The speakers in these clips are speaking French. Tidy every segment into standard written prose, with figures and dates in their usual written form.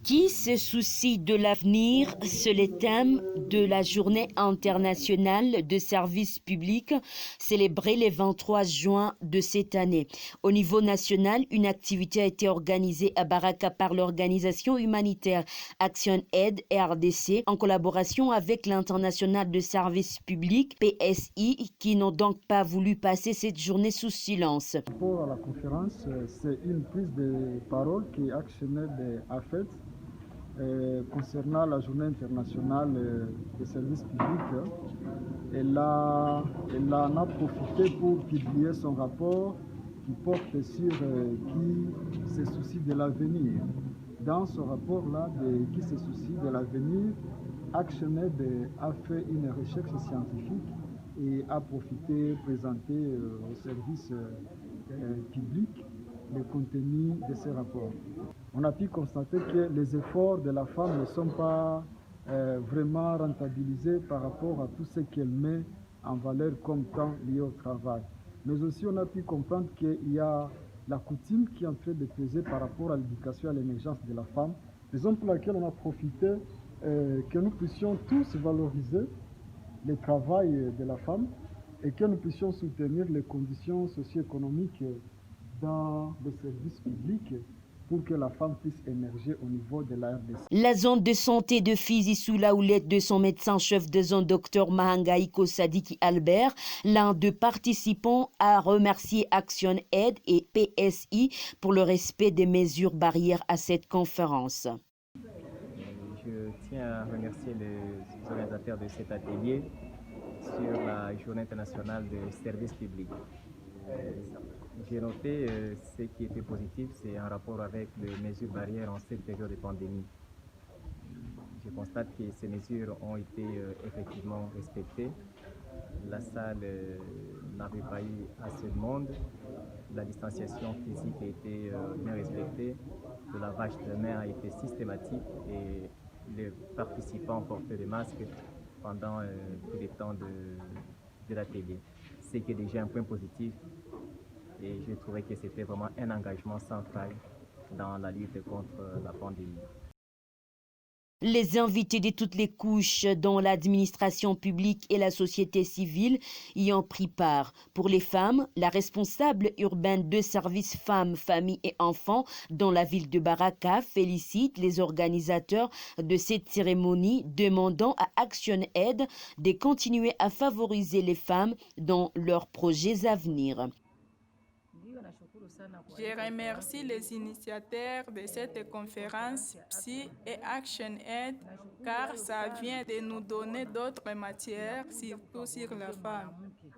Qui se soucie de l'avenir, c'est le thème de la Journée internationale de service public célébrée le 23 juin de cette année. Au niveau national, une activité a été organisée à Baraka par l'organisation humanitaire Action Aid RDC en collaboration avec l'International de service public PSI qui n'ont donc pas voulu passer cette journée sous silence. Pour la conférence, c'est une prise de parole qui Action Aid a faite concernant la journée internationale des services publics. Elle en a profité pour publier son rapport qui porte sur qui se soucie de l'avenir. Dans ce rapport-là, qui se soucie de l'avenir, Action Aid a fait une recherche scientifique et a profité présenter au service public le contenu de ces rapports. On a pu constater que les efforts de la femme ne sont pas vraiment rentabilisés par rapport à tout ce qu'elle met en valeur comme temps lié au travail. Mais aussi on a pu comprendre qu'il y a la coutume qui est en train de peser par rapport à l'éducation et à l'émergence de la femme, raison pour laquelle on a profité que nous puissions tous valoriser le travail de la femme et que nous puissions soutenir les conditions socio-économiques dans les services publics pour que la femme puisse émerger au niveau de la RDC. La zone de santé de Fizi sous la houlette de son médecin-chef de zone, Dr Mahangaïko Sadiki Albert, l'un des participants a remercié Action Aid et PSI pour le respect des mesures barrières à cette conférence. Je tiens à remercier les organisateurs de cet atelier sur la Journée internationale des services publics. J'ai noté ce qui était positif, c'est en rapport avec les mesures barrières en cette période de pandémie. Je constate que ces mesures ont été effectivement respectées. La salle n'avait pas eu assez de monde. La distanciation physique a été bien respectée. Le lavage de mains a été systématique et les participants portaient des masques pendant tout le temps de l'atelier. C'est qui est déjà un point positif. Et j'ai trouvé que c'était vraiment un engagement sans faille dans la lutte contre la pandémie. Les invités de toutes les couches dans l'administration publique et la société civile y ont pris part. Pour les femmes, la responsable urbaine de services femmes, familles et enfants dans la ville de Baraka félicite les organisateurs de cette cérémonie, demandant à Action Aid de continuer à favoriser les femmes dans leurs projets à venir. Je remercie les initiateurs de cette conférence Psy et Action Aid car ça vient de nous donner d'autres matières, surtout sur la femme.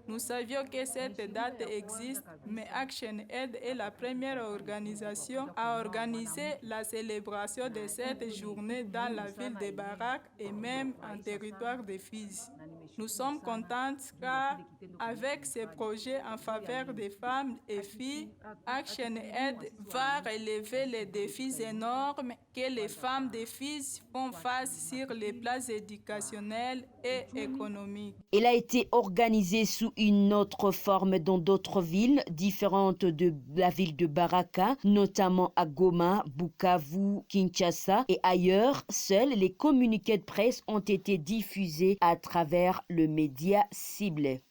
Nous savions que cette date existe, mais Action Aid est la première organisation à organiser la célébration de cette journée dans la ville de Barak et même en territoire de Fizi. Nous sommes contentes car avec ces projets en faveur des femmes et filles, Action Aid va relever les défis énormes que les femmes de Fizi font face sur les plans éducationnels et économiques. Elle a été organisée sous une autre forme dans d'autres villes différentes de la ville de Baraka, notamment à Goma, Bukavu, Kinshasa et ailleurs. Seuls les communiqués de presse ont été diffusés à travers le média ciblé.